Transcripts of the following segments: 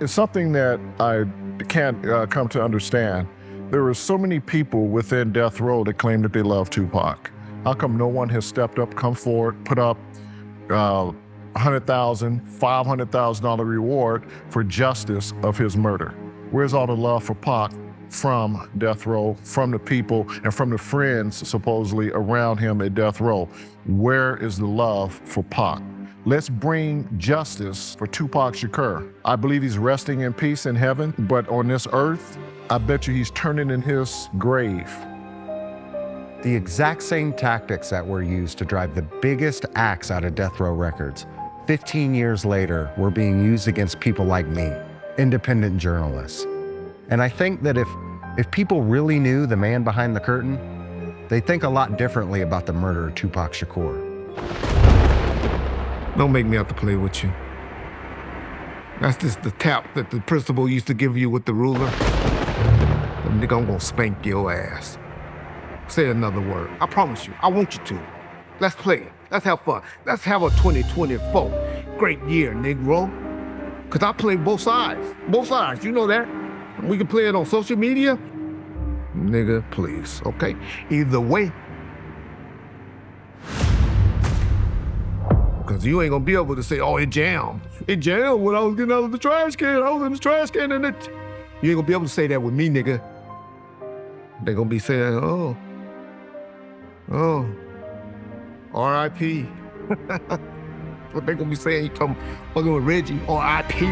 It's something that I can't come to understand. There are so many people within death row that claim that they love Tupac. How come no one has stepped up, come forward, put up $100,000, $500,000 reward for justice of his murder? Where's all the love for Pac from death row, from the people, and from the friends supposedly around him at death row? Where is the love for Pac? Let's bring justice for Tupac Shakur. I believe he's resting in peace in heaven, but on this earth, I bet you he's turning in his grave. The exact same tactics that were used to drive the biggest acts out of death row records, 15 years later, were being used against people like me, independent journalists. And I think that if people really knew the man behind the curtain, they'd think a lot differently about the murder of Tupac Shakur. Don't make me have to play with you. That's just the tap that the principal used to give you with the ruler. And nigga, I'm gonna spank your ass. Say another word. I promise you, I want you to. Let's play. Let's have fun. Let's have a 2024. Great year, Negro. Cause I play both sides. Both sides, you know that. We can play it on social media. Nigga, please, okay? Either way. Because you ain't gonna be able to say, oh, it jammed. It jammed when I was getting out of the trash can. I was in the trash can and it... You ain't gonna be able to say that with me, nigga. They gonna be saying, oh, R.I.P. What they gonna be saying, you come fucking with Reggie, R.I.P.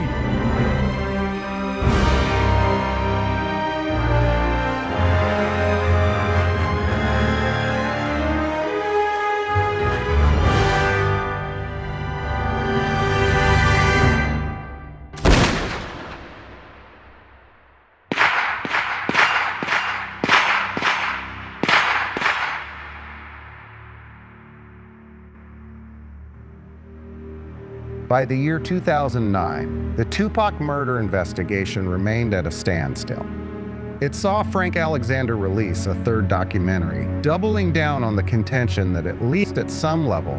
By the year 2009, the Tupac murder investigation remained at a standstill. It saw Frank Alexander release a third documentary, doubling down on the contention that at least at some level,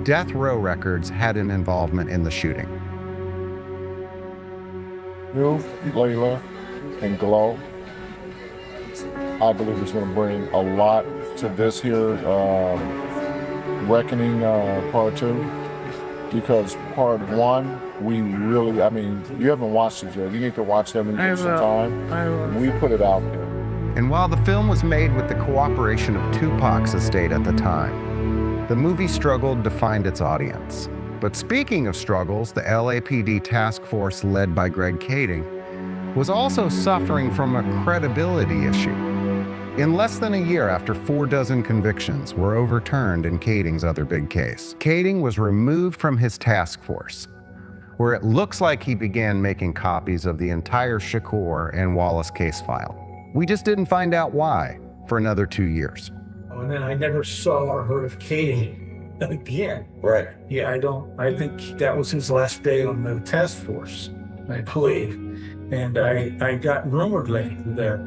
death row records had an involvement in the shooting. You, Layla, and Glow, I believe it's going to bring a lot to this here Reckoning Part 2. Because Part 1, we really, I mean, you haven't watched it yet. You need to watch them in some time. We put it out there. And while the film was made with the cooperation of Tupac's estate at the time, the movie struggled to find its audience. But speaking of struggles, the LAPD task force led by Greg Kading was also suffering from a credibility issue. In less than a year after 4 dozen convictions were overturned in Kading's other big case, Kading was removed from his task force, where it looks like he began making copies of the entire Shakur and Wallace case file. We just didn't find out why for another 2 years. And then I never saw or heard of Kading again. Right. Yeah, I think that was his last day on the task force, I believe. And I got rumored lately that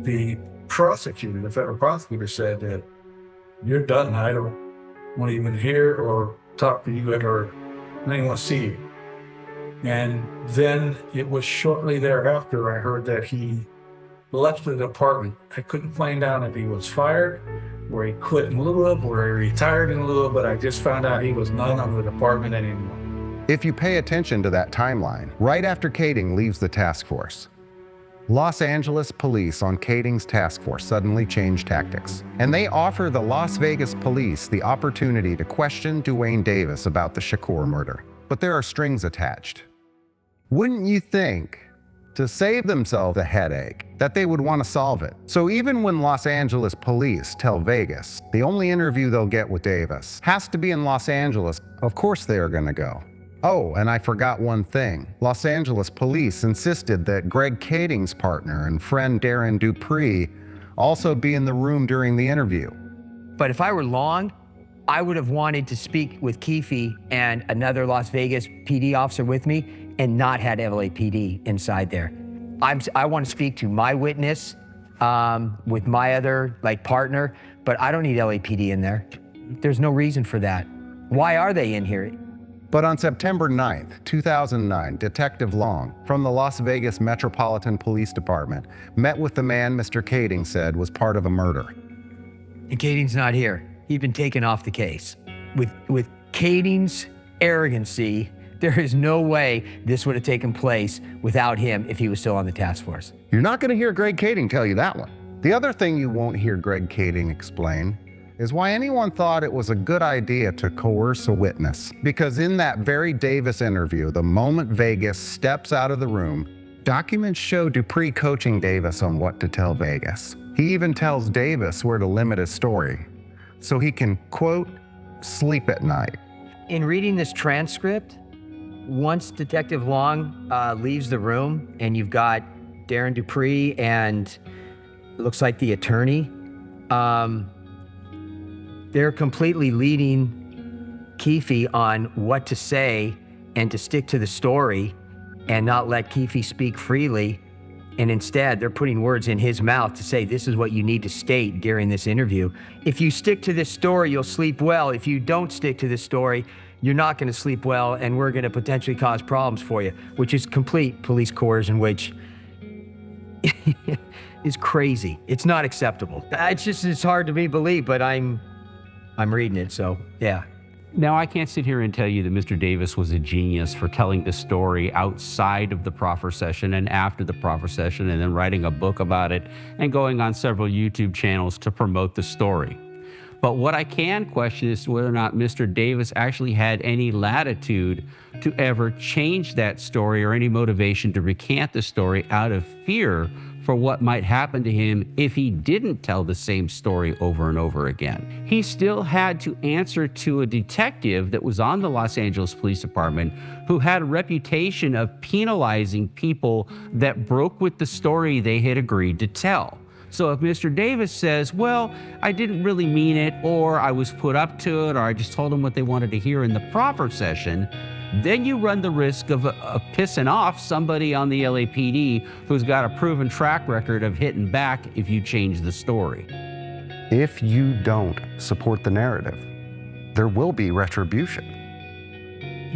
the prosecutor, the federal prosecutor, said that you're done. I don't want to even hear or talk to you or I don't want to see you. And then it was shortly thereafter I heard that he left the department. I couldn't find out if he was fired, or he quit in lieu of, or he retired in lieu of, but I just found out he was none of the department anymore. If you pay attention to that timeline, right after Kading leaves the task force, Los Angeles police on Kading's task force suddenly change tactics, and they offer the Las Vegas police the opportunity to question Duane Davis about the Shakur murder. But there are strings attached. Wouldn't you think, to save themselves a headache, that they would want to solve it? So even when Los Angeles police tell Vegas the only interview they'll get with Davis has to be in Los Angeles, of course they are going to go. Oh, and I forgot one thing. Los Angeles police insisted that Greg Kading's partner and friend Darren Dupree also be in the room during the interview. But if I were Long, I would have wanted to speak with Keefe and another Las Vegas PD officer with me and not had LAPD inside there. I want to speak to my witness with my other partner, but I don't need LAPD in there. There's no reason for that. Why are they in here? But on September 9th, 2009, Detective Long from the Las Vegas Metropolitan Police Department met with the man Mr. Kading said was part of a murder. And Kading's not here. He'd been taken off the case. With Kading's arrogancy, there is no way this would have taken place without him if he was still on the task force. You're not going to hear Greg Kading tell you that one. The other thing you won't hear Greg Kading explain is why anyone thought it was a good idea to coerce a witness. Because in that very Davis interview, the moment Vegas steps out of the room, documents show Dupree coaching Davis on what to tell Vegas. He even tells Davis where to limit his story, so he can, quote, sleep at night. In reading this transcript, once Detective Long leaves the room and you've got Darren Dupree and it looks like the attorney, they're completely leading Keefe on what to say and to stick to the story and not let Keefe speak freely. And instead, they're putting words in his mouth to say, this is what you need to state during this interview. If you stick to this story, you'll sleep well. If you don't stick to this story, you're not going to sleep well, and we're going to potentially cause problems for you, which is complete police coercion, which is crazy. It's not acceptable. It's hard to be believed, but I'm reading it, so yeah. Now, I can't sit here and tell you that Mr. Davis was a genius for telling the story outside of the proffer session and after the proffer session, and then writing a book about it and going on several YouTube channels to promote the story. But what I can question is whether or not Mr. Davis actually had any latitude to ever change that story or any motivation to recant the story out of fear for what might happen to him if he didn't tell the same story over and over again. He still had to answer to a detective that was on the Los Angeles Police Department who had a reputation of penalizing people that broke with the story they had agreed to tell. So if Mr. Davis says, well, I didn't really mean it, or I was put up to it, or I just told them what they wanted to hear in the proffer session, then you run the risk of pissing off somebody on the LAPD who's got a proven track record of hitting back if you change the story. If you don't support the narrative, there will be retribution.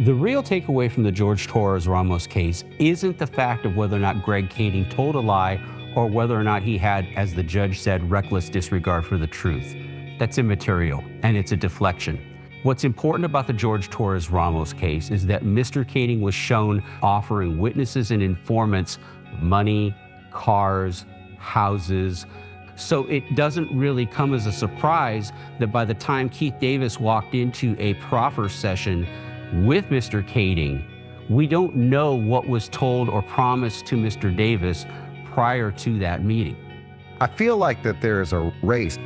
The real takeaway from the George Torres Ramos case isn't the fact of whether or not Greg Kading told a lie or whether or not he had, as the judge said, reckless disregard for the truth. That's immaterial, and it's a deflection. What's important about the George Torres Ramos case is that Mr. Kading was shown offering witnesses and informants money, cars, houses. So it doesn't really come as a surprise that by the time Keith Davis walked into a proffer session with Mr. Kading, we don't know what was told or promised to Mr. Davis prior to that meeting. I feel like that there is a race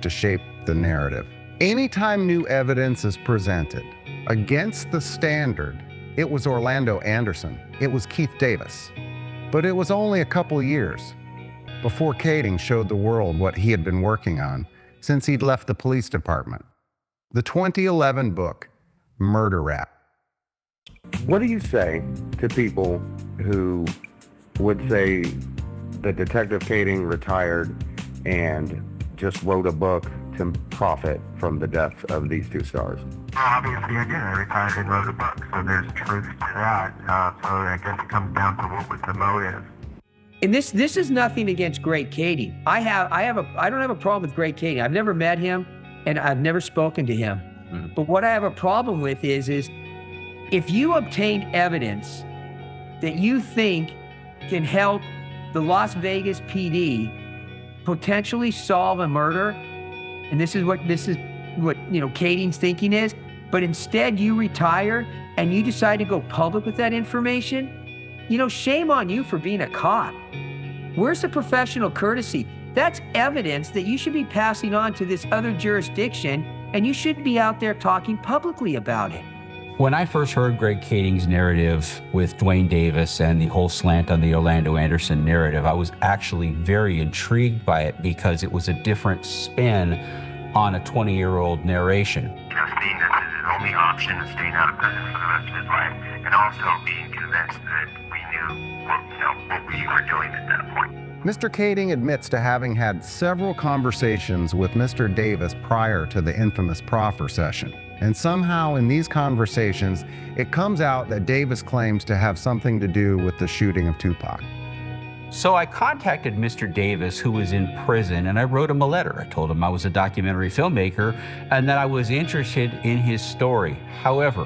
to shape the narrative. Anytime new evidence is presented against the standard, it was Orlando Anderson, it was Keith Davis. But it was only a couple years before Kading showed the world what he had been working on since he'd left the police department. The 2011 book, Murder Rap. What do you say to people who would say that Detective Kading retired and just wrote a book to profit from the death of these two stars? Obviously, again, I retired and wrote a book, so there's truth to that. So I guess it comes down to what was the motive. And this is nothing against Greg Kading. I don't have a problem with Greg Kading. I've never met him, and I've never spoken to him. Mm-hmm. But what I have a problem with is if you obtain evidence that you think can help the Las Vegas PD potentially solve a murder, and this is what Kading's thinking is, but instead you retire and you decide to go public with that information, shame on you for being a cop. Where's the professional courtesy? That's evidence that you should be passing on to this other jurisdiction, and you shouldn't be out there talking publicly about it. When I first heard Greg Kading's narrative with Dwayne Davis and the whole slant on the Orlando Anderson narrative, I was actually very intrigued by it because it was a different spin on a 20-year-old narration. Seeing this as his only option of staying out of prison for the rest of his life, and also being convinced that we knew what we were doing at that point. Mr. Kading admits to having had several conversations with Mr. Davis prior to the infamous proffer session. And somehow in these conversations, it comes out that Davis claims to have something to do with the shooting of Tupac. So I contacted Mr. Davis, who was in prison, and I wrote him a letter. I told him I was a documentary filmmaker and that I was interested in his story. However,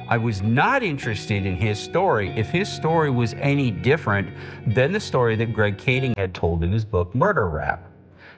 I was not interested in his story if his story was any different than the story that Greg Kading had told in his book, Murder Rap.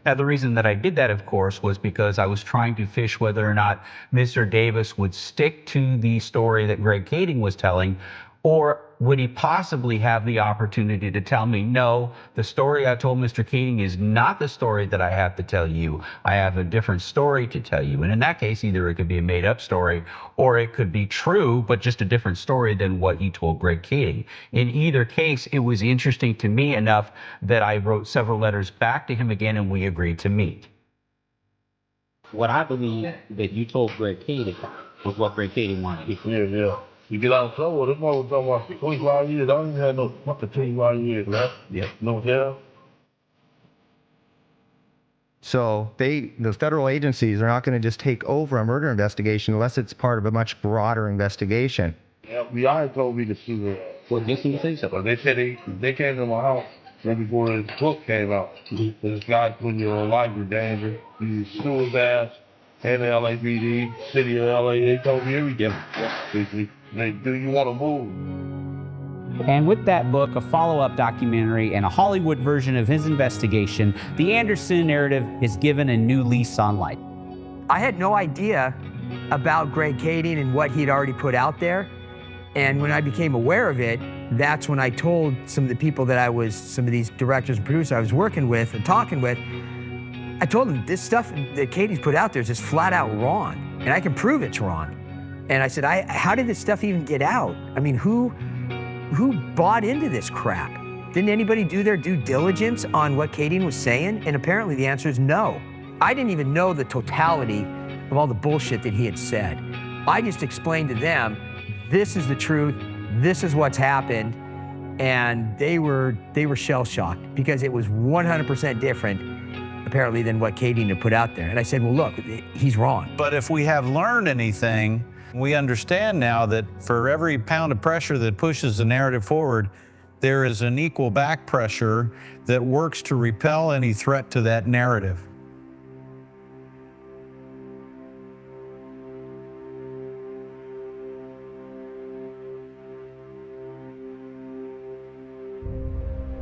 Now, the reason that I did that, of course, was because I was trying to fish whether or not Mr. Davis would stick to the story that Greg Kading was telling, or would he possibly have the opportunity to tell me, no, the story I told Mr. Kading is not the story that I have to tell you. I have a different story to tell you. And in that case, either it could be a made up story or it could be true, but just a different story than what he told Greg Kading. In either case, it was interesting to me enough that I wrote several letters back to him again and we agreed to meet. What I believe that you told Greg Kading was what Greg Kading wanted. Yeah. You get out of trouble, this one was talking about 25 years. I don't even have no fucking 25 years left. Yeah. No jail. So the federal agencies are not going to just take over a murder investigation unless it's part of a much broader investigation. The FBI told me to sue her. Well, this is But they said they came to my house right before his book came out. This guy putting your life in danger. You sue his ass. And the LAPD, city of LA, they told me everything. Do you want to move? And with that book, a follow-up documentary, and a Hollywood version of his investigation, the Anderson narrative is given a new lease on life. I had no idea about Greg Kading and what he'd already put out there. And when I became aware of it, that's when I told some of the people that some of these directors and producers I was working with and talking with, I told them this stuff that Kading's put out there is just flat out wrong, and I can prove it's wrong. And I said, how did this stuff even get out? I mean, who bought into this crap? Didn't anybody do their due diligence on what Kading was saying? And apparently the answer is no. I didn't even know the totality of all the bullshit that he had said. I just explained to them, this is the truth, this is what's happened, and they were shell-shocked because it was 100% different apparently than what Kading had put out there. And I said, well, look, he's wrong. But if we have learned anything, we understand now that for every pound of pressure that pushes the narrative forward, there is an equal back pressure that works to repel any threat to that narrative.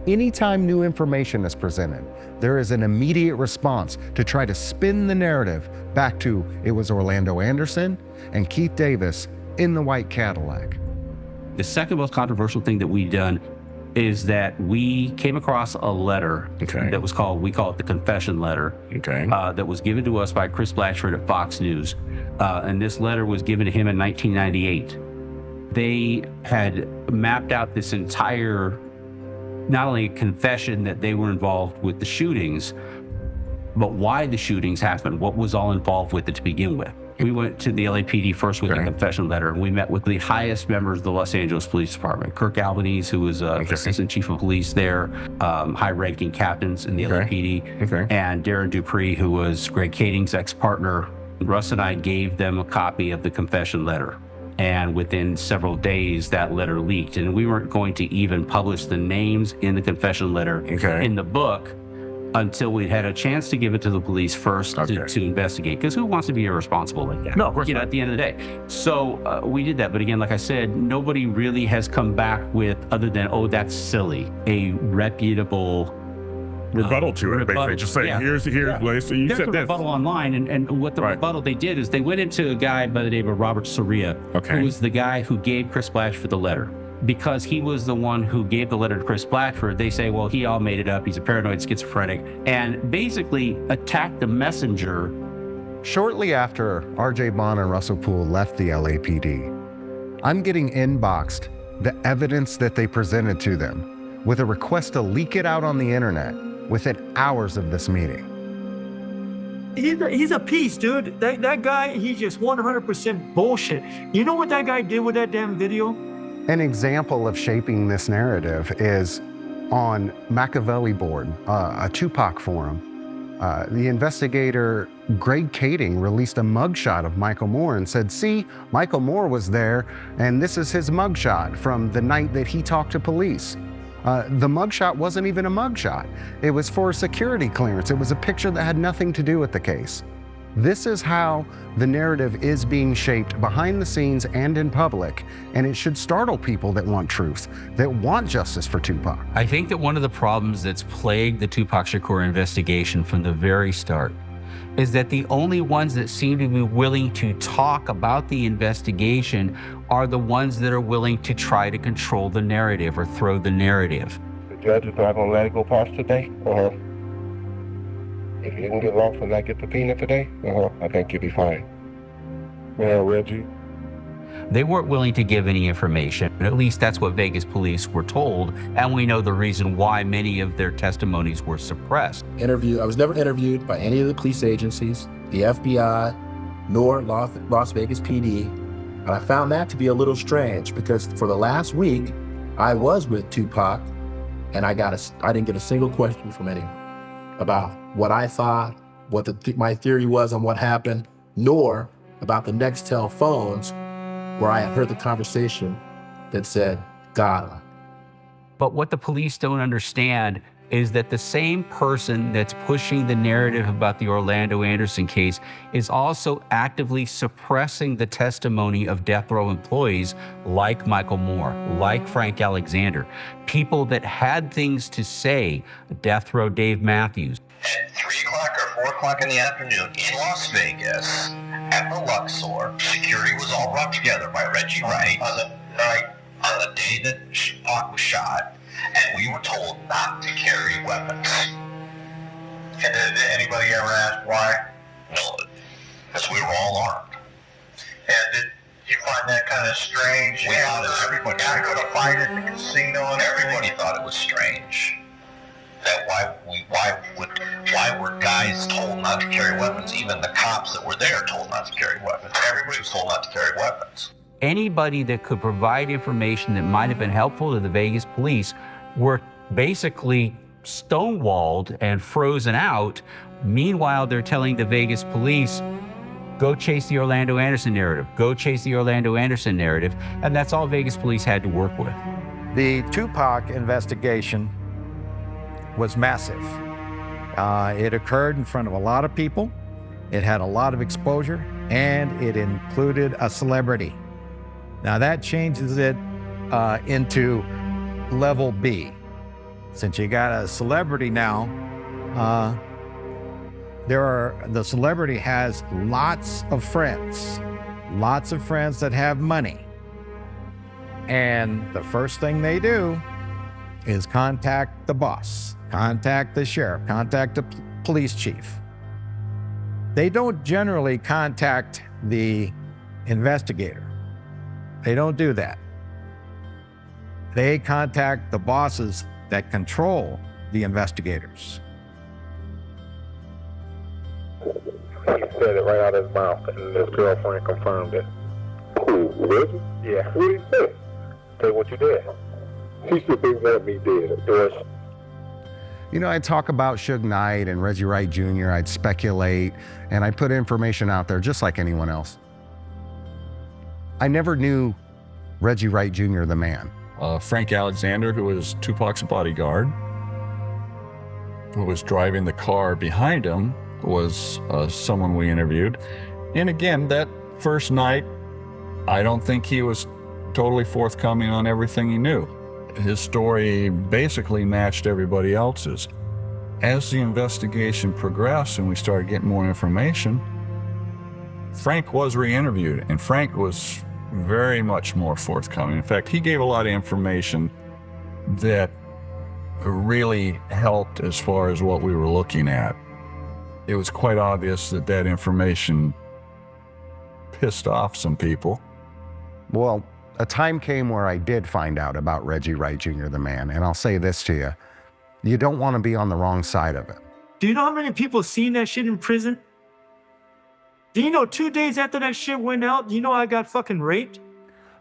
Anytime new information is presented, there is an immediate response to try to spin the narrative back to it was Orlando Anderson and Keith Davis in the white Cadillac. The second most controversial thing that we've done is that we came across a letter that was we call it the confession letter, that was given to us by Chris Blatchford at Fox News. And this letter was given to him in 1998. They had mapped out this entire, not only confession that they were involved with the shootings, but why the shootings happened, what was all involved with it to begin with. We went to the LAPD first with a confession letter, and we met with the highest members of the Los Angeles Police Department. Kirk Albanese, who was assistant chief of police there, high-ranking captains in the LAPD, and Darren Dupree, who was Greg Kading's ex-partner. Russ and I gave them a copy of the confession letter. And within several days, that letter leaked. And we weren't going to even publish the names in the confession letter in the book until we'd had a chance to give it to the police first to investigate. Because who wants to be irresponsible like that? No, of course not. At the end of the day. So we did that. But again, like I said, nobody really has come back with, other than, oh, that's silly, a reputable rebuttal to it, basically. Just saying, here's so you There's said a this. rebuttal online, and what the rebuttal they did is they went into a guy by the name of Robert Soria, who was the guy who gave Chris Blatchford the letter. Because he was the one who gave the letter to Chris Blatchford, they say, well, he all made it up, he's a paranoid schizophrenic, and basically attacked the messenger. Shortly after RJ Bond and Russell Poole left the LAPD, I'm getting inboxed the evidence that they presented to them with a request to leak it out on the internet within hours of this meeting. He's a piece, dude. That guy, he's just 100% bullshit. You know what that guy did with that damn video? An example of shaping this narrative is on Machiavelli board, a Tupac forum. The investigator Greg Kading released a mugshot of Michael Moore and said, see, Michael Moore was there, and this is his mugshot from the night that he talked to police. The mugshot wasn't even a mugshot. It was for security clearance. It was a picture that had nothing to do with the case. This is how the narrative is being shaped behind the scenes and in public, and it should startle people that want truth, that want justice for Tupac. I think that one of the problems that's plagued the Tupac Shakur investigation from the very start is that the only ones that seem to be willing to talk about the investigation are the ones that are willing to try to control the narrative or throw the narrative. The judge is not going to let it go past today. If you didn't get lost and not get the peanut today, I think you'll be fine. Yeah, Reggie. They weren't willing to give any information. At least that's what Vegas police were told, and we know the reason why many of their testimonies were suppressed. I was never interviewed by any of the police agencies, the FBI, nor Las Vegas PD. And I found that to be a little strange because for the last week, I was with Tupac, and I didn't get a single question from anyone about what I thought, what my theory was on what happened, nor about the Nextel phones where I had heard the conversation that said, got him. But what the police don't understand is that the same person that's pushing the narrative about the Orlando Anderson case is also actively suppressing the testimony of death row employees like Michael Moore, like Frank Alexander, people that had things to say, death row Dave Matthews. At 3 o'clock or 4 o'clock in the afternoon in Las Vegas, at the Luxor, security was all brought together by Reggie Wright on the day that Tupac was shot, and we were told not to carry weapons. And did anybody ever ask why? No, because we were all armed. And did you find that kind of strange? We thought everybody got to fight at the casino, and everybody thought it was strange. That why were guys told not to carry weapons? Even the cops that were there told not to carry weapons. Everybody was told not to carry weapons. Anybody that could provide information that might have been helpful to the Vegas police were basically stonewalled and frozen out. Meanwhile, they're telling the Vegas police, go chase the Orlando Anderson narrative, go chase the Orlando Anderson narrative, and that's all Vegas police had to work with. The Tupac investigation was massive. It occurred in front of a lot of people, it had a lot of exposure, and it included a celebrity. Now that changes it into level B. Since you got a celebrity now, the celebrity has lots of friends that have money. And the first thing they do is contact the boss, contact the sheriff, contact the police chief. They don't generally contact the investigator. They don't do that. They contact the bosses that control the investigators. He said it right out of his mouth, and his girlfriend confirmed it. Who, Reggie? Yeah. What did he say? Say what you did. He said they want me dead. Yes. You know, I'd talk about Suge Knight and Reggie Wright Jr., I'd speculate, and I'd put information out there just like anyone else. I never knew Reggie Wright Jr., the man. Frank Alexander, who was Tupac's bodyguard, who was driving the car behind him, was someone we interviewed. And again, that first night, I don't think he was totally forthcoming on everything he knew. His story basically matched everybody else's. As the investigation progressed and we started getting more information, Frank was re-interviewed, and Frank was very much more forthcoming. In fact, he gave a lot of information that really helped as far as what we were looking at. It was quite obvious that that information pissed off some people. Well, a time came where I did find out about Reggie Wright Jr., the man, and I'll say this to you. You don't want to be on the wrong side of it. Do you know how many people seen that shit in prison? Do you know 2 days after that shit went out, do you know I got fucking raped?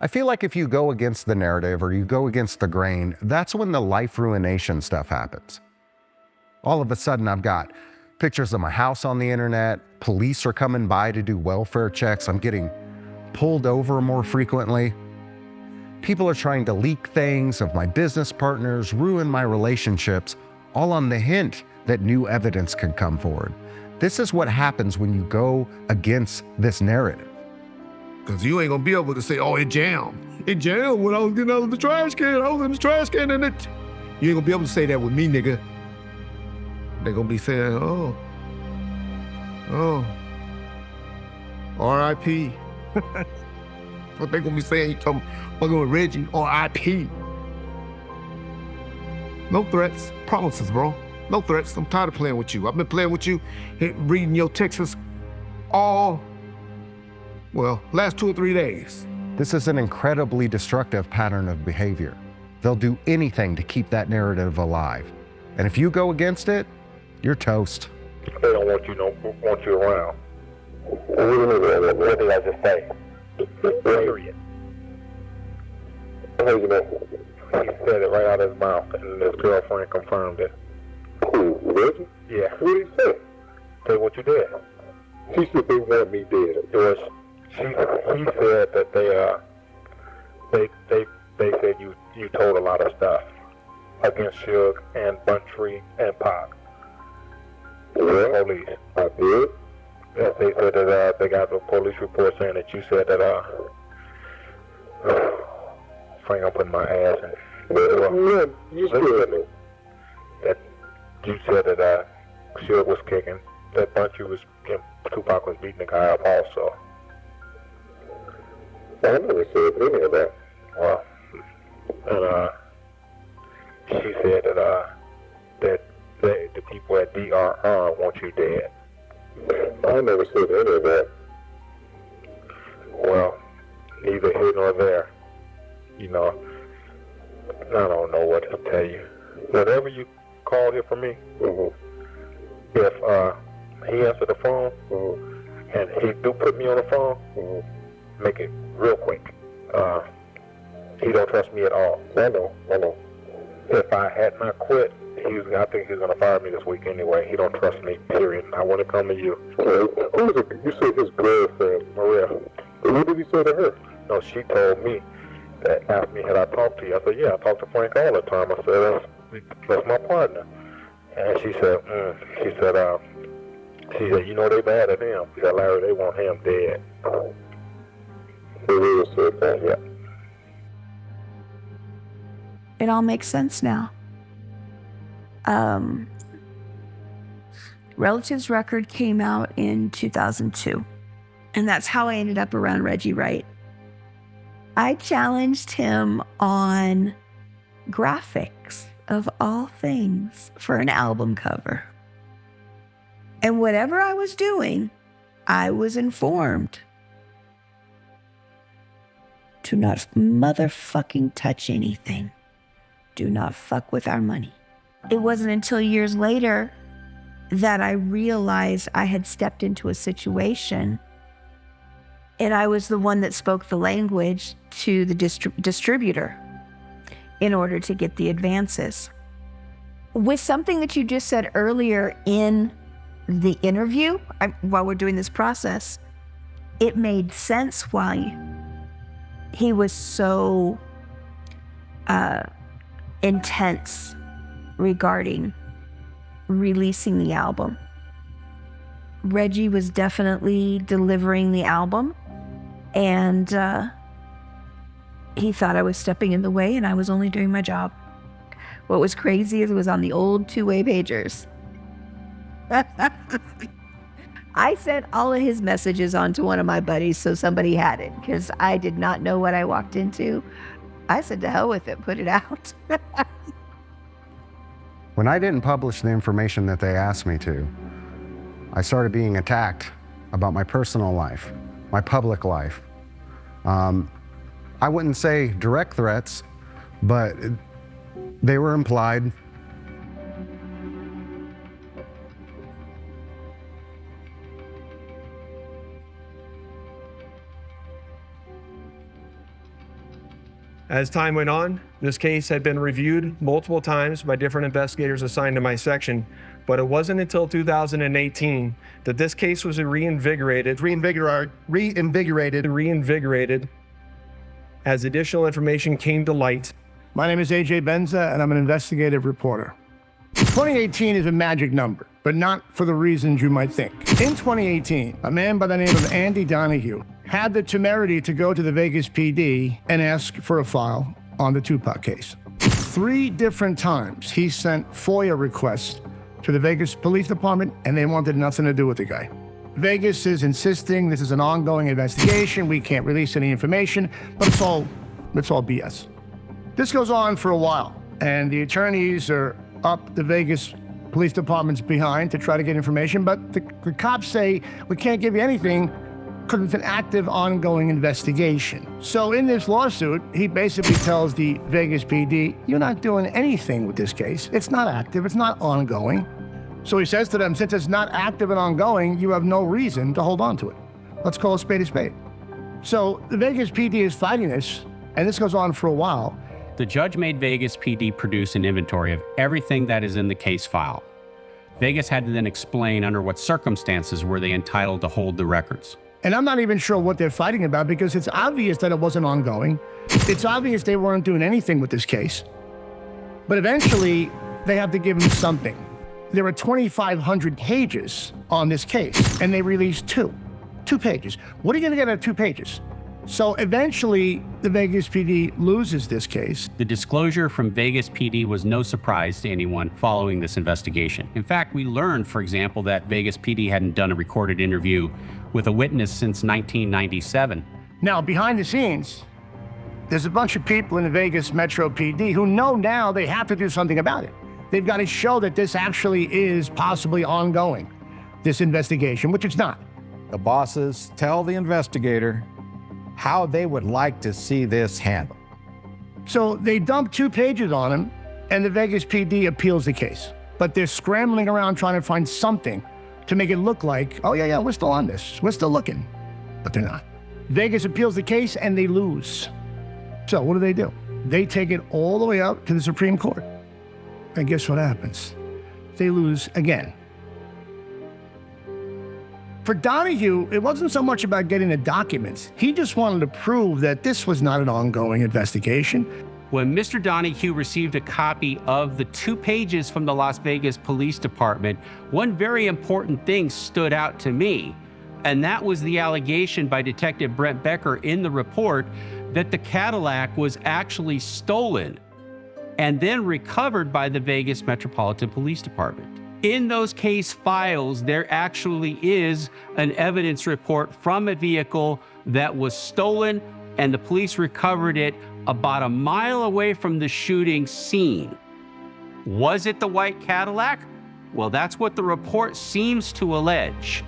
I feel like if you go against the narrative or you go against the grain, that's when the life ruination stuff happens. All of a sudden I've got pictures of my house on the internet. Police are coming by to do welfare checks. I'm getting pulled over more frequently. People are trying to leak things of my business partners, ruin my relationships, all on the hint that new evidence can come forward. This is what happens when you go against this narrative. Because you ain't going to be able to say, oh, it jammed. It jammed when I was getting out of the trash can. I was in the trash can and it... You ain't going to be able to say that with me, nigga. They're going to be saying, oh, R.I.P. What they going to be saying, you talking fucking with Reggie, R.I.P. No threats, promises, bro. No threats. I'm tired of playing with you. I've been playing with you, reading your texts last 2 or 3 days. This is an incredibly destructive pattern of behavior. They'll do anything to keep that narrative alive. And if you go against it, you're toast. They don't want you around. What did I just say? Period. He said it right out of his mouth, and his girlfriend confirmed it. Who, Reggie? Yeah. What did he say? Say what you did. She said they want me dead. It was. He said that they said you told a lot of stuff against Suge and Buntree and Pac. The police. I did. Yes, they said that they got the police report saying that you said that Frank, I'm putting my ass in. You said that you said that Suge was kicking, that Buntree was, Tupac was beating the guy up also. I never said any of that. Well, and she said that the people at DRR want you dead. I never said any of that. Well, neither here nor there. You know, I don't know what to tell you. Whatever you call here for me, if he answered the phone, and he do put me on the phone, make it real quick. He don't trust me at all. I know. If I had not quit, I think he's gonna fire me this week anyway. He don't trust me, period. I want to come to you. Who is it? You said his girlfriend, Maria. What did he say to her? No, she told me that, asked me had I talked to you. I said, yeah, I talk to Frank all the time. I said, that's my partner. And she said, you know they bad at him. She said, Larry, they want him dead. He really said that, yeah. It all makes sense now. Relatives Record came out in 2002, and that's how I ended up around Reggie Wright. I challenged him on graphics, of all things, for an album cover. And whatever I was doing, I was informed. Do not motherfucking touch anything. Do not fuck with our money. It wasn't until years later that I realized I had stepped into a situation, and I was the one that spoke the language to the distributor in order to get the advances. With something that you just said earlier in the interview, while we're doing this process, it made sense why he was so intense regarding releasing the album. Reggie was definitely delivering the album, and he thought I was stepping in the way, and I was only doing my job. What was crazy is it was on the old two-way pagers. I sent all of his messages on to one of my buddies so somebody had it, because I did not know what I walked into. I said, to hell with it, put it out. When I didn't publish the information that they asked me to, I started being attacked about my personal life, my public life. I wouldn't say direct threats, but they were implied. As time went on, this case had been reviewed multiple times by different investigators assigned to my section, but it wasn't until 2018 that this case was reinvigorated as additional information came to light. My name is AJ Benza, and I'm an investigative reporter. 2018 is a magic number, but not for the reasons you might think. In 2018, a man by the name of Andy Donahue had the temerity to go to the Vegas PD and ask for a file on the Tupac case. 3 different times he sent FOIA requests to the Vegas Police Department, and they wanted nothing to do with the guy. Vegas is insisting this is an ongoing investigation, we can't release any information, but it's all BS. This goes on for a while, and the attorneys are up the Vegas Police Department's behind to try to get information, but the cops say, we can't give you anything because it's an active, ongoing investigation. So in this lawsuit, he basically tells the Vegas PD, you're not doing anything with this case. It's not active, it's not ongoing. So he says to them, since it's not active and ongoing, you have no reason to hold on to it. Let's call a spade a spade. So the Vegas PD is fighting this, and this goes on for a while. The judge made Vegas PD produce an inventory of everything that is in the case file. Vegas had to then explain under what circumstances were they entitled to hold the records. And I'm not even sure what they're fighting about because it's obvious that it wasn't ongoing. It's obvious they weren't doing anything with this case. But eventually, they have to give them something. There are 2,500 pages on this case, and they released 2 pages. What are you going to get out of 2 pages? So eventually, the Vegas PD loses this case. The disclosure from Vegas PD was no surprise to anyone following this investigation. In fact, we learned, for example, that Vegas PD hadn't done a recorded interview with a witness since 1997. Now, behind the scenes, there's a bunch of people in the Vegas Metro PD who know now they have to do something about it. They've got to show that this actually is possibly ongoing, this investigation, which it's not. The bosses tell the investigator how they would like to see this handled. So they dump 2 pages on him, and the Vegas PD appeals the case. But they're scrambling around trying to find something to make it look like, oh yeah, we're still on this. We're still looking. But they're not. Vegas appeals the case, and they lose. So what do? They take it all the way up to the Supreme Court. And guess what happens? They lose again. For Donahue, it wasn't so much about getting the documents. He just wanted to prove that this was not an ongoing investigation. When Mr. Donahue received a copy of the 2 pages from the Las Vegas Police Department, one very important thing stood out to me, and that was the allegation by Detective Brent Becker in the report that the Cadillac was actually stolen and then recovered by the Vegas Metropolitan Police Department. In those case files, there actually is an evidence report from a vehicle that was stolen, and the police recovered it about a mile away from the shooting scene. Was it the white Cadillac? Well, that's what the report seems to allege.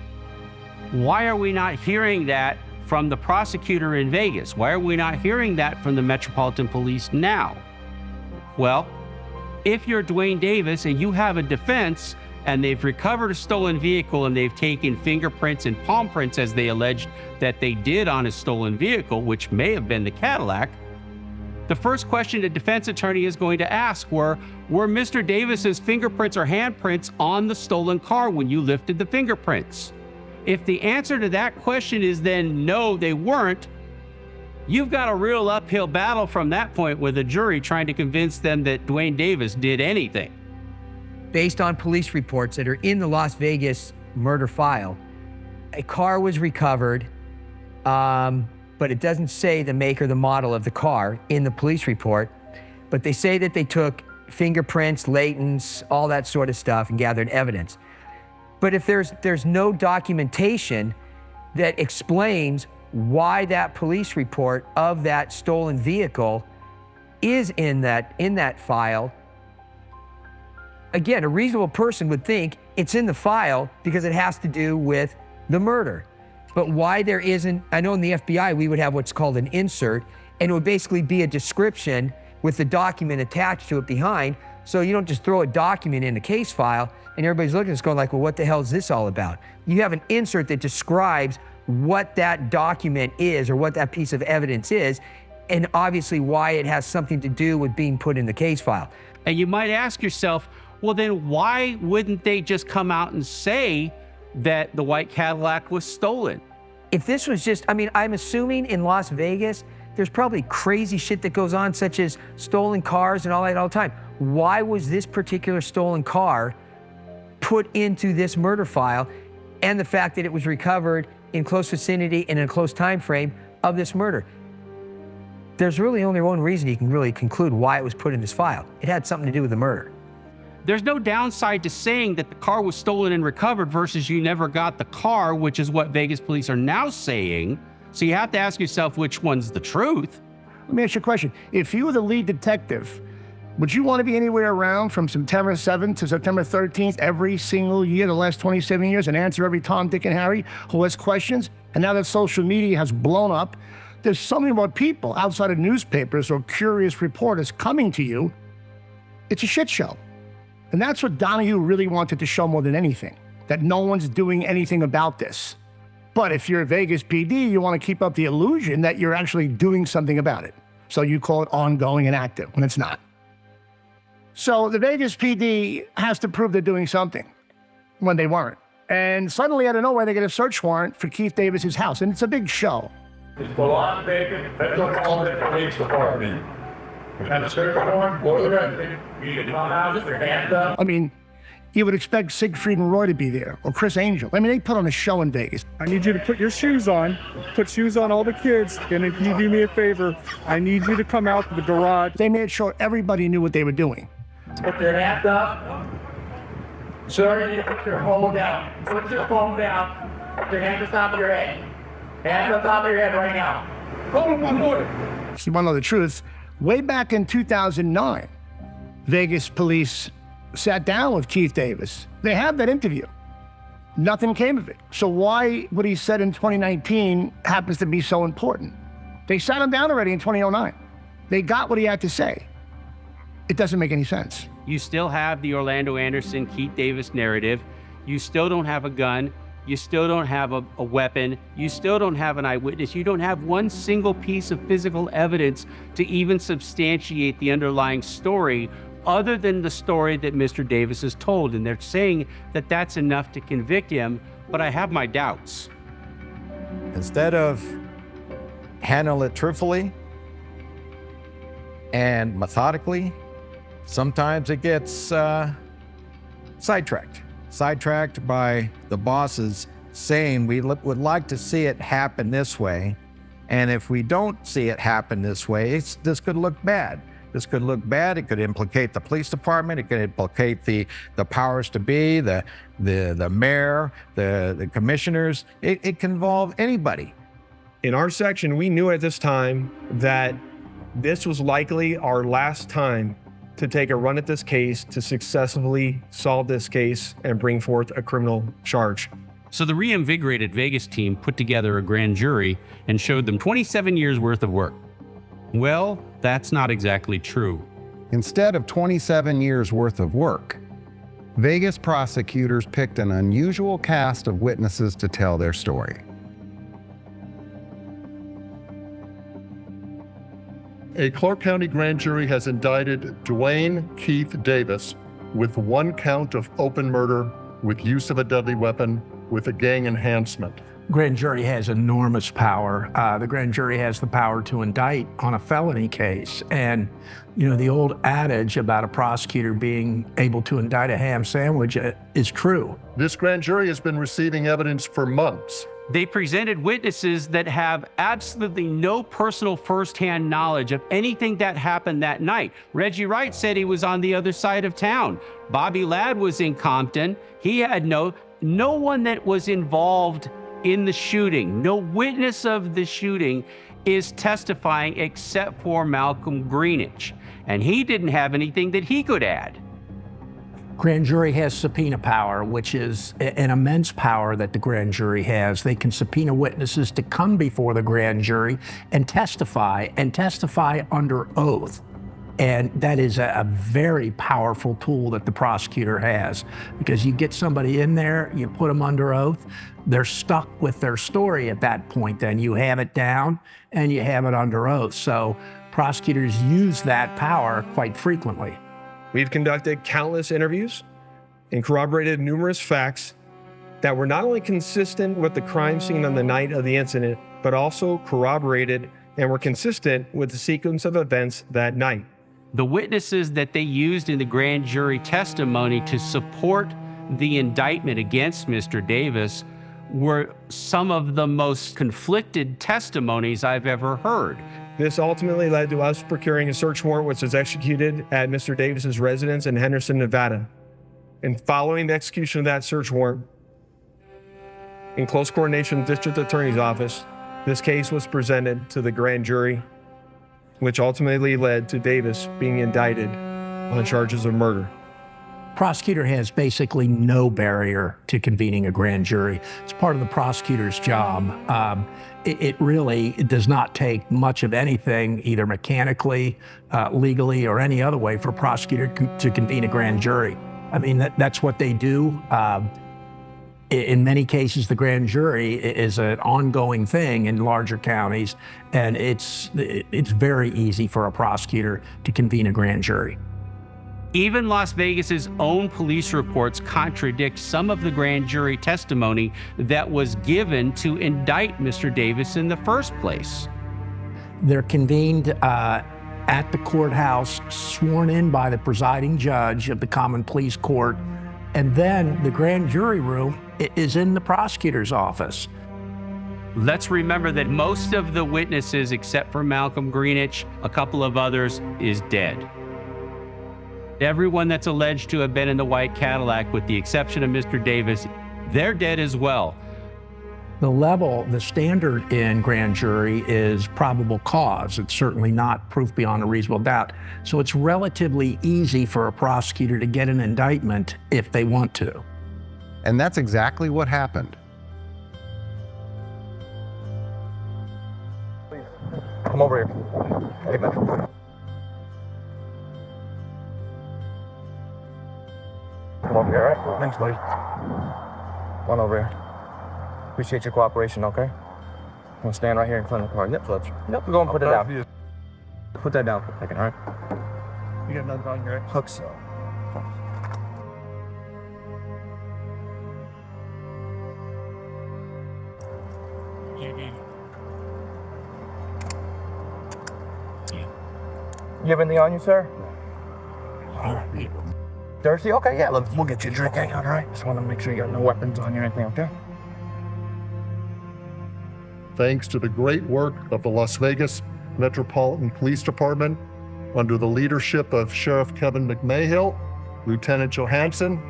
Why are we not hearing that from the prosecutor in Vegas? Why are we not hearing that from the Metropolitan Police now? Well, if you're Dwayne Davis and you have a defense and they've recovered a stolen vehicle and they've taken fingerprints and palm prints as they alleged that they did on a stolen vehicle, which may have been the Cadillac, the first question the defense attorney is going to ask were Mr. Davis's fingerprints or handprints on the stolen car when you lifted the fingerprints? If the answer to that question is then no, they weren't, you've got a real uphill battle from that point with a jury trying to convince them that Dwayne Davis did anything. Based on police reports that are in the Las Vegas murder file, a car was recovered, but it doesn't say the make or the model of the car in the police report, but they say that they took fingerprints, latents, all that sort of stuff and gathered evidence. But if there's no documentation that explains why that police report of that stolen vehicle is in that file, again, a reasonable person would think it's in the file because it has to do with the murder. But why there isn't, I know in the FBI we would have what's called an insert, and it would basically be a description with the document attached to it behind. So you don't just throw a document in a case file and everybody's looking at it going like, well, what the hell is this all about? You have an insert that describes what that document is or what that piece of evidence is. and obviously why it has something to do with being put in the case file. And you might ask yourself, well, then why wouldn't they just come out and say that the white Cadillac was stolen? If this was just, I mean, I'm assuming in Las Vegas, there's probably crazy shit that goes on, such as stolen cars and all that all the time. Why was this particular stolen car put into this murder file, and the fact that it was recovered in close vicinity and in a close time frame of this murder? There's really only one reason you can really conclude why it was put in this file. It had something to do with the murder. There's no downside to saying that the car was stolen and recovered versus you never got the car, which is what Vegas police are now saying. So you have to ask yourself which one's the truth. Let me ask you a question. If you were the lead detective, would you want to be anywhere around from September 7th to September 13th every single year, the last 27 years, and answer every Tom, Dick, and Harry who has questions? And now that social media has blown up, there's so many more people outside of newspapers or curious reporters coming to you. It's a shit show. And that's what Donahue really wanted to show more than anything, that no one's doing anything about this. But if you're Vegas PD, you want to keep up the illusion that you're actually doing something about it. So you call it ongoing and active when it's not. So the Vegas PD has to prove they're doing something when they weren't. And suddenly, out of nowhere, they get a search warrant for Keith Davis's house. And it's a big show. It's the Las Vegas Metropolitan Police Department. And the search warrant for the resident. You can come out with your hands up. I mean, you would expect Siegfried and Roy to be there, or Chris Angel. I mean, they put on a show in Vegas. I need you to put your shoes on. Put shoes on all the kids. And if you do me a favor, I need you to come out to the garage. They made sure everybody knew what they were doing. Put your hands up. Sir, you need to put your phone down. Put your phone down. Put your hands on top of your head. Hands on top of your head right now. Hold on, one more. So you want to know the truth? Way back in 2009, Vegas police sat down with Keith Davis. They had that interview. Nothing came of it. So why what he said in 2019 happens to be so important? They sat him down already in 2009. They got what he had to say. It doesn't make any sense. You still have the Orlando Anderson, Keith Davis narrative. You still don't have a gun. You still don't have a weapon. You still don't have an eyewitness. You don't have one single piece of physical evidence to even substantiate the underlying story other than the story that Mr. Davis has told. And they're saying that that's enough to convict him, but I have my doubts. Instead of handle it truthfully and methodically, sometimes it gets sidetracked by the bosses saying we would like to see it happen this way. And if we don't see it happen this way, this could look bad. This could look bad. It could implicate the police department. It could implicate the powers to be, the mayor, the commissioners. It can involve anybody. In our section, we knew at this time that this was likely our last time to take a run at this case, to successfully solve this case and bring forth a criminal charge. So the reinvigorated Vegas team put together a grand jury and showed them 27 years worth of work. Well, that's not exactly true. Instead of 27 years worth of work, Vegas prosecutors picked an unusual cast of witnesses to tell their story. A Clark County grand jury has indicted Dwayne Keith Davis with 1 count of open murder with use of a deadly weapon with a gang enhancement. Grand jury has enormous power. The grand jury has the power to indict on a felony case. And, you know, the old adage about a prosecutor being able to indict a ham sandwich is true. This grand jury has been receiving evidence for months. They presented witnesses that have absolutely no personal firsthand knowledge of anything that happened that night. Reggie Wright said he was on the other side of town. Bobby Ladd was in Compton. He had no one that was involved in the shooting. No witness of the shooting is testifying except for Malcolm Greenidge. And he didn't have anything that he could add. Grand jury has subpoena power, which is an immense power that the grand jury has. They can subpoena witnesses to come before the grand jury and testify under oath. And that is a very powerful tool that the prosecutor has, because you get somebody in there, you put them under oath, they're stuck with their story at that point. Then you have it down and you have it under oath. So prosecutors use that power quite frequently. We've conducted countless interviews and corroborated numerous facts that were not only consistent with the crime scene on the night of the incident, but also corroborated and were consistent with the sequence of events that night. The witnesses that they used in the grand jury testimony to support the indictment against Mr. Davis were some of the most conflicted testimonies I've ever heard. This ultimately led to us procuring a search warrant which was executed at Mr. Davis's residence in Henderson, Nevada. And following the execution of that search warrant, in close coordination with the District Attorney's Office, this case was presented to the grand jury, which ultimately led to Davis being indicted on charges of murder. Prosecutor has basically no barrier to convening a grand jury. It's part of the prosecutor's job. It really does not take much of anything, either mechanically, legally, or any other way for a prosecutor to convene a grand jury. I mean, that's what they do. In many cases, the grand jury is an ongoing thing in larger counties, and it's very easy for a prosecutor to convene a grand jury. Even Las Vegas's own police reports contradict some of the grand jury testimony that was given to indict Mr. Davis in the first place. They're convened at the courthouse, sworn in by the presiding judge of the Common Pleas Court, and then the grand jury room is in the prosecutor's office. Let's remember that most of the witnesses, except for Malcolm Greenwich, a couple of others, is dead. Everyone that's alleged to have been in the white Cadillac, with the exception of Mr. Davis, they're dead as well. The standard in grand jury is probable cause. It's certainly not proof beyond a reasonable doubt. So it's relatively easy for a prosecutor to get an indictment if they want to. And that's exactly what happened. Please, come over here. Hey, man. Come over here, all right? Thanks, buddy. One over here. Appreciate your cooperation, okay? I'm gonna stand right here in front of the car. Yep, flips. Yep, we're gonna put it down. Put that down for a second, all right? You got nothing on here, right? Hooks. You have anything on you, sir? Thirsty? Okay, yeah, we'll get you a drink. Hang on, all right? Just want to make sure you got no weapons on you or anything, okay? Thanks to the great work of the Las Vegas Metropolitan Police Department under the leadership of Sheriff Kevin McMahill, Lieutenant Johansson,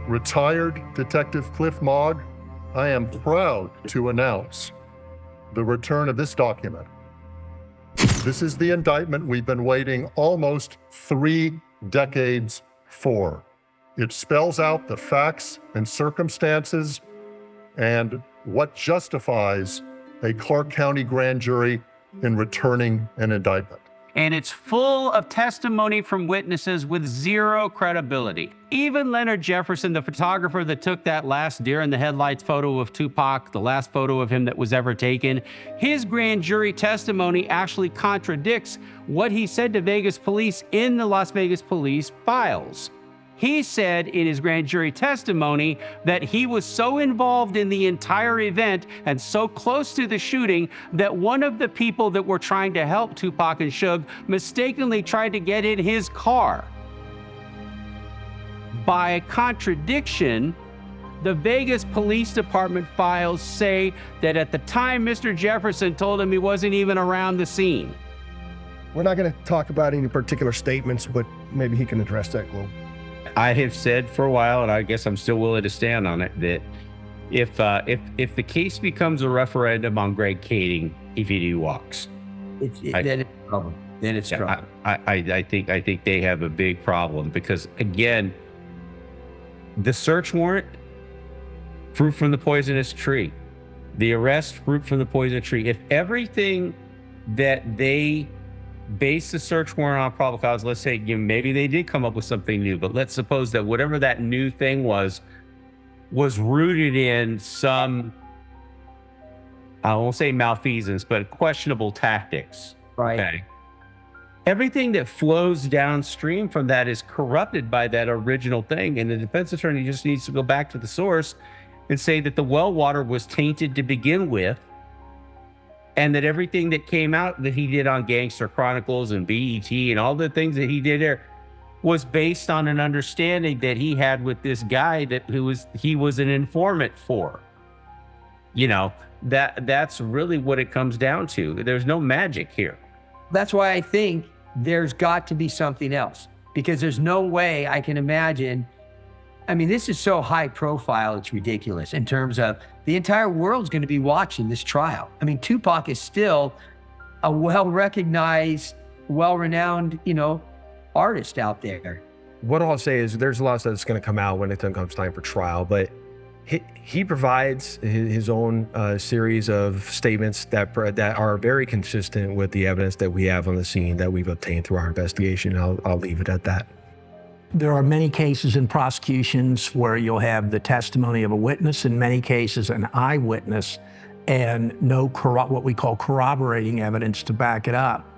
retired Detective Cliff Mogg, I am proud to announce the return of this document. This is the indictment we've been waiting almost 3 decades for. It spells out the facts and circumstances and what justifies a Clark County grand jury in returning an indictment. And it's full of testimony from witnesses with zero credibility. Even Leonard Jefferson, the photographer that took that last deer in the headlights photo of Tupac, the last photo of him that was ever taken, his grand jury testimony actually contradicts what he said to Vegas police in the Las Vegas police files. He said in his grand jury testimony that he was so involved in the entire event and so close to the shooting that one of the people that were trying to help Tupac and Suge mistakenly tried to get in his car. By contradiction, the Vegas Police Department files say that at the time Mr. Jefferson told him he wasn't even around the scene. We're not going to talk about any particular statements, but maybe he can address that, Globe. I have said for a while, and I guess I'm still willing to stand on it, that if the case becomes a referendum on Greg Kading, EVD walks. Then it's trouble. Then it's trouble. I think they have a big problem because, again, the search warrant, fruit from the poisonous tree. The arrest, fruit from the poisonous tree. If everything that they base the search warrant on probable cause. Let's say maybe they did come up with something new, but let's suppose that whatever that new thing was rooted in some, I won't say malfeasance, but questionable tactics. Right. Okay. Everything that flows downstream from that is corrupted by that original thing. And the defense attorney just needs to go back to the source and say that the well water was tainted to begin with, and that everything that came out that he did on Gangster Chronicles and BET and all the things that he did there was based on an understanding that he had with this guy he was an informant for. You know, that's really what it comes down to. There's no magic here. That's why I think there's got to be something else, because there's no way I can imagine. I mean, this is so high profile, it's ridiculous in terms of the entire world's going to be watching this trial. I mean, Tupac is still a well-recognized, well-renowned, artist out there. What I'll say is there's a lot of stuff that's going to come out when it comes time for trial, but he provides his own series of statements that are very consistent with the evidence that we have on the scene that we've obtained through our investigation. I'll leave it at that. There are many cases in prosecutions where you'll have the testimony of a witness, in many cases an eyewitness, and no what we call corroborating evidence to back it up.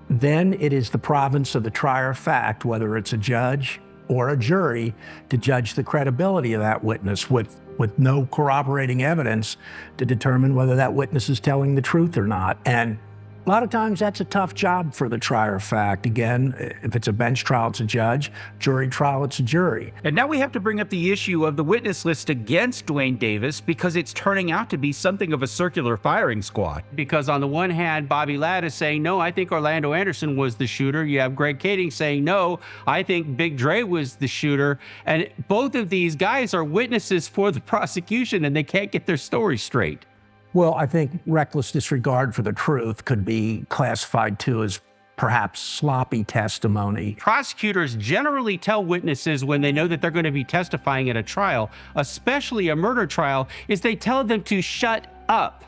Then it is the province of the trier of fact, whether it's a judge or a jury, to judge the credibility of that witness with no corroborating evidence to determine whether that witness is telling the truth or not. And a lot of times that's a tough job for the trier of fact. Again, if it's a bench trial, it's a judge. Jury trial, it's a jury. And now we have to bring up the issue of the witness list against Duane Davis, because it's turning out to be something of a circular firing squad. Because on the one hand, Bobby Ladd is saying, no, I think Orlando Anderson was the shooter. You have Greg Kading saying, no, I think Big Dre was the shooter. And both of these guys are witnesses for the prosecution, and they can't get their story straight. Well, I think reckless disregard for the truth could be classified too as perhaps sloppy testimony. Prosecutors generally tell witnesses when they know that they're going to be testifying at a trial, especially a murder trial, is they tell them to shut up.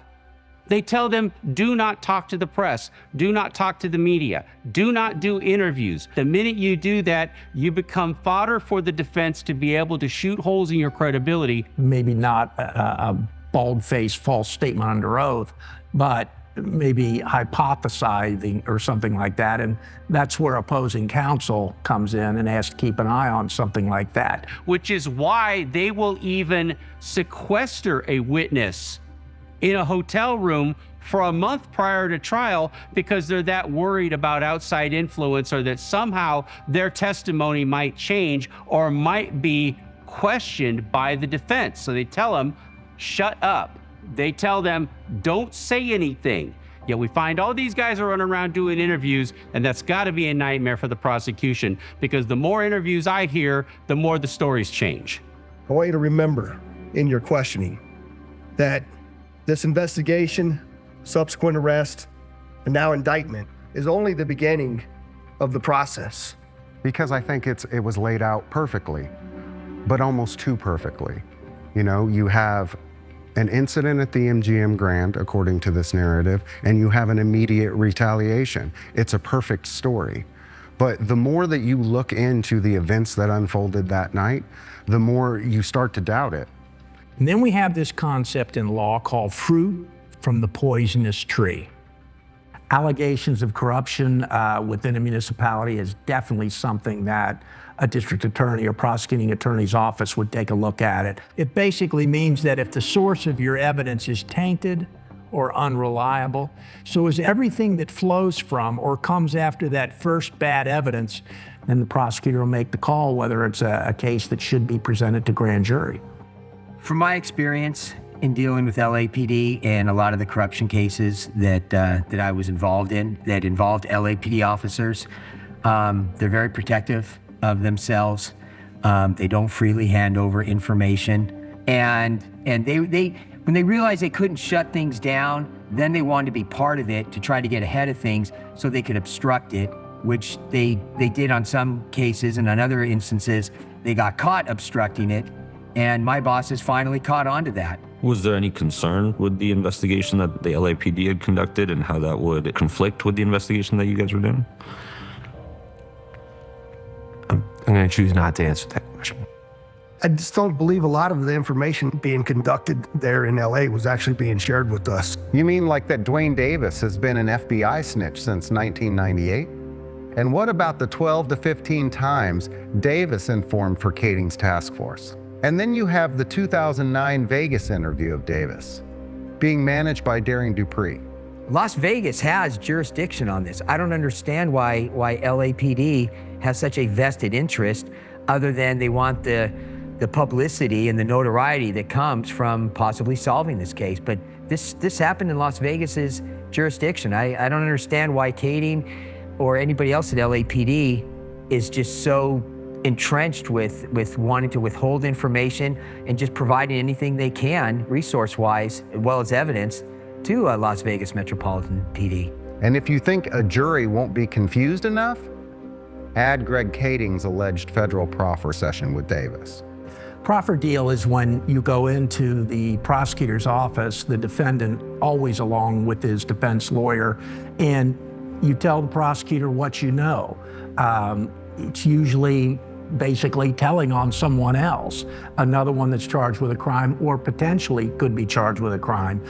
They tell them, do not talk to the press, do not talk to the media, do not do interviews. The minute you do that, you become fodder for the defense to be able to shoot holes in your credibility. Maybe not a bald-faced false statement under oath, but maybe hypothesizing or something like that. And that's where opposing counsel comes in and has to keep an eye on something like that. Which is why they will even sequester a witness in a hotel room for a month prior to trial, because they're that worried about outside influence, or that somehow their testimony might change or might be questioned by the defense. So they tell them, shut up. They tell them, don't say anything. Yet we find all these guys are running around doing interviews, and that's got to be a nightmare for the prosecution, because the more interviews I hear, the more the stories change. I want you to remember in your questioning that this investigation, subsequent arrest, and now indictment is only the beginning of the process. Because I think it was laid out perfectly, but almost too perfectly. You have an incident at the MGM Grand, according to this narrative, and you have an immediate retaliation. It's a perfect story. But the more that you look into the events that unfolded that night, the more you start to doubt it. And then we have this concept in law called fruit from the poisonous tree. Allegations of corruption within a municipality is definitely something that a district attorney or prosecuting attorney's office would take a look at it. It basically means that if the source of your evidence is tainted or unreliable, so is everything that flows from or comes after that first bad evidence, then the prosecutor will make the call whether it's a case that should be presented to grand jury. From my experience in dealing with LAPD and a lot of the corruption cases that I was involved in that involved LAPD officers, they're very protective of themselves. They don't freely hand over information, and they when they realized they couldn't shut things down, then they wanted to be part of it to try to get ahead of things so they could obstruct it, which they did on some cases, and on other instances they got caught obstructing it, and my bosses finally caught on to that. Was there any concern with the investigation that the LAPD had conducted and how that would conflict with the investigation that you guys were doing? I'm going to choose not to answer that question. I just don't believe a lot of the information being conducted there in LA was actually being shared with us. You mean like that Duane Davis has been an FBI snitch since 1998? And what about the 12 to 15 times Davis informed for Kading's task force? And then you have the 2009 Vegas interview of Davis, being managed by Daring Dupree. Las Vegas has jurisdiction on this. I don't understand why LAPD has such a vested interest, other than they want the publicity and the notoriety that comes from possibly solving this case. But this happened in Las Vegas's jurisdiction. I don't understand why Kading or anybody else at LAPD is just so entrenched with wanting to withhold information and just providing anything they can, resource-wise, as well as evidence, to Las Vegas Metropolitan PD. And if you think a jury won't be confused enough, add Greg Kading's alleged federal proffer session with Davis. Proffer deal is when you go into the prosecutor's office, the defendant always along with his defense lawyer, and you tell the prosecutor what you know. It's usually basically telling on someone else, another one that's charged with a crime or potentially could be charged with a crime.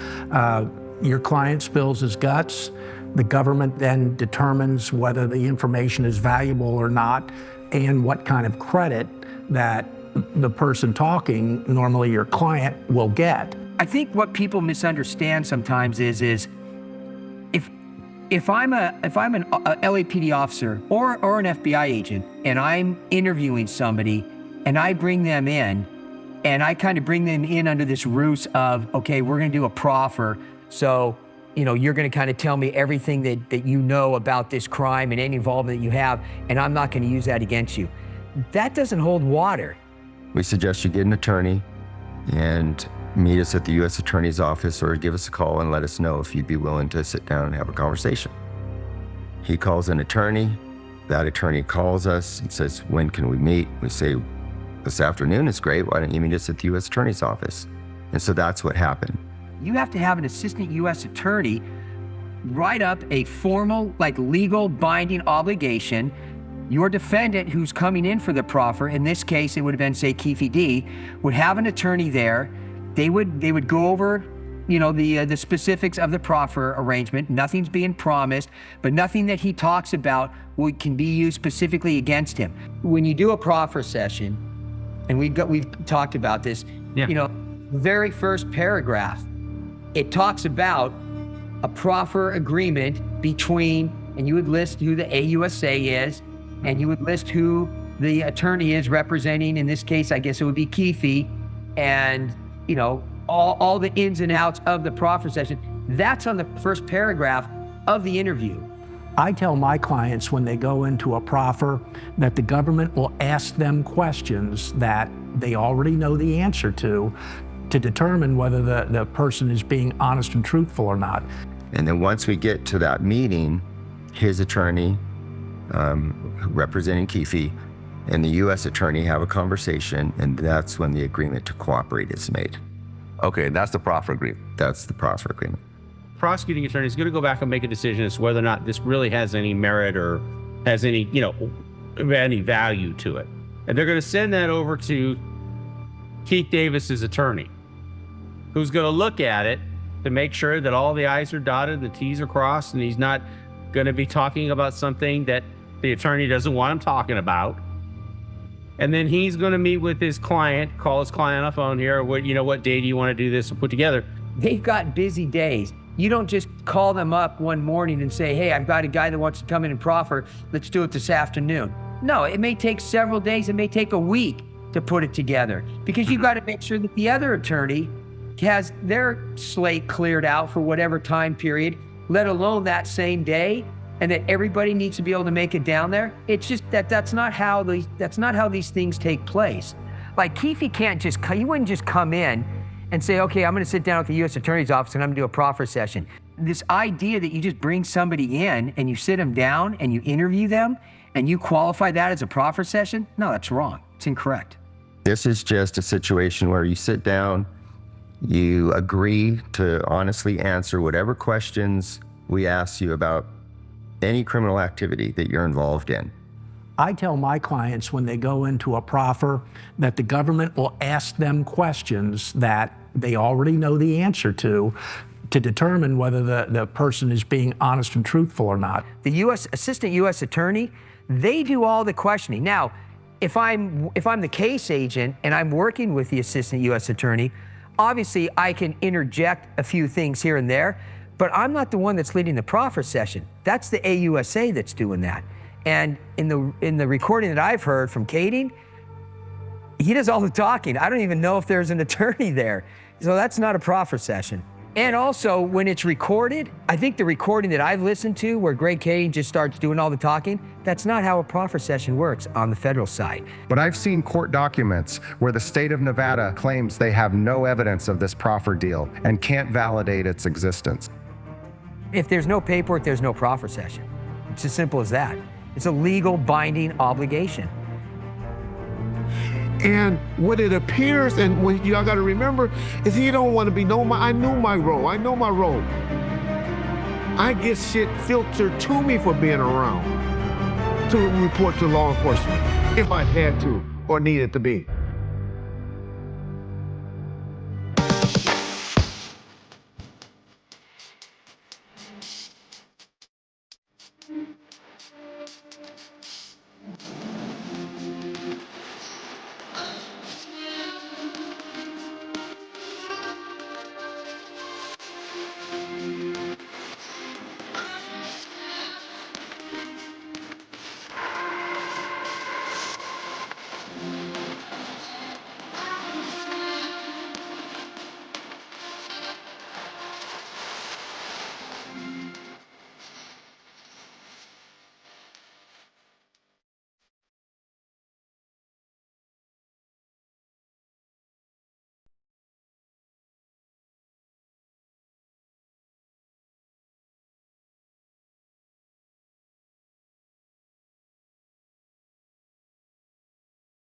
Your client spills his guts. The government then determines whether the information is valuable or not and what kind of credit that the person talking, normally your client, will get. I think what people misunderstand sometimes is if I'm an LAPD officer or an FBI agent and I'm interviewing somebody and I bring them in and I kind of bring them in under this ruse of, okay, we're going to do a proffer, so you're going to kind of tell me everything that you know about this crime and any involvement that you have, and I'm not going to use that against you. That doesn't hold water. We suggest you get an attorney and meet us at the U.S. Attorney's office or give us a call and let us know if you'd be willing to sit down and have a conversation. He calls an attorney. That attorney calls us and says, when can we meet? We say, this afternoon is great. Why don't you meet us at the U.S. Attorney's office? And so that's what happened. You have to have an assistant U.S. attorney write up a formal, legal binding obligation. Your defendant who's coming in for the proffer, in this case, it would have been, say, Keefe D, would have an attorney there. They would go over, the specifics of the proffer arrangement. Nothing's being promised, but nothing that he talks about can be used specifically against him. When you do a proffer session, and we've talked about this, the very first paragraph, it talks about a proffer agreement between, and you would list who the AUSA is, and you would list who the attorney is representing. In this case, I guess it would be Keefe, and all the ins and outs of the proffer session. That's on the first paragraph of the interview. I tell my clients when they go into a proffer that the government will ask them questions that they already know the answer to determine whether the person is being honest and truthful or not. And then once we get to that meeting, his attorney, representing Keefe, and the U.S. attorney have a conversation, and that's when the agreement to cooperate is made. Okay, that's the proffer agreement. That's the proffer agreement. Prosecuting attorney is going to go back and make a decision as to whether or not this really has any merit or has any, any value to it. And they're going to send that over to Keith Davis's attorney, who's going to look at it to make sure that all the I's are dotted, the T's are crossed, and he's not going to be talking about something that the attorney doesn't want him talking about. And then he's going to meet with his client, call his client on the phone here, what day do you want to do this and put together? They've got busy days. You don't just call them up one morning and say, hey, I've got a guy that wants to come in and proffer. Let's do it this afternoon. No, it may take several days. It may take a week to put it together because you've got to make sure that the other attorney has their slate cleared out for whatever time period, let alone that same day, and that everybody needs to be able to make it down there. It's just that's not how these things take place. Like Keefe he wouldn't just come in and say, okay, I'm going to sit down at the U.S. Attorney's office and I'm going to do a proffer session. This idea that you just bring somebody in and you sit them down and you interview them and you qualify that as a proffer session, no, that's wrong. It's incorrect. This is just a situation where you sit down You agree to honestly answer whatever questions we ask you about any criminal activity that you're involved in. I tell my clients when they go into a proffer that the government will ask them questions that they already know the answer to determine whether the person is being honest and truthful or not. The assistant U.S. attorney, they do all the questioning. Now, if I'm the case agent and I'm working with the assistant U.S. attorney, obviously I can interject a few things here and there, but I'm not the one that's leading the proffer session. That's the AUSA that's doing that. And in the recording that I've heard from Kading, he does all the talking. I don't even know if there's an attorney there. So that's not a proffer session. And also, when it's recorded, I think the recording that I've listened to where Greg Kading just starts doing all the talking, that's not how a proffer session works on the federal side. But I've seen court documents where the state of Nevada claims they have no evidence of this proffer deal and can't validate its existence. If there's no paperwork, there's no proffer session. It's as simple as that. It's a legal binding obligation. And what it appears, and what y'all got to remember, is he don't want to be known. I knew my role. I know my role. I get shit filtered to me for being around to report to law enforcement if I had to or needed to be.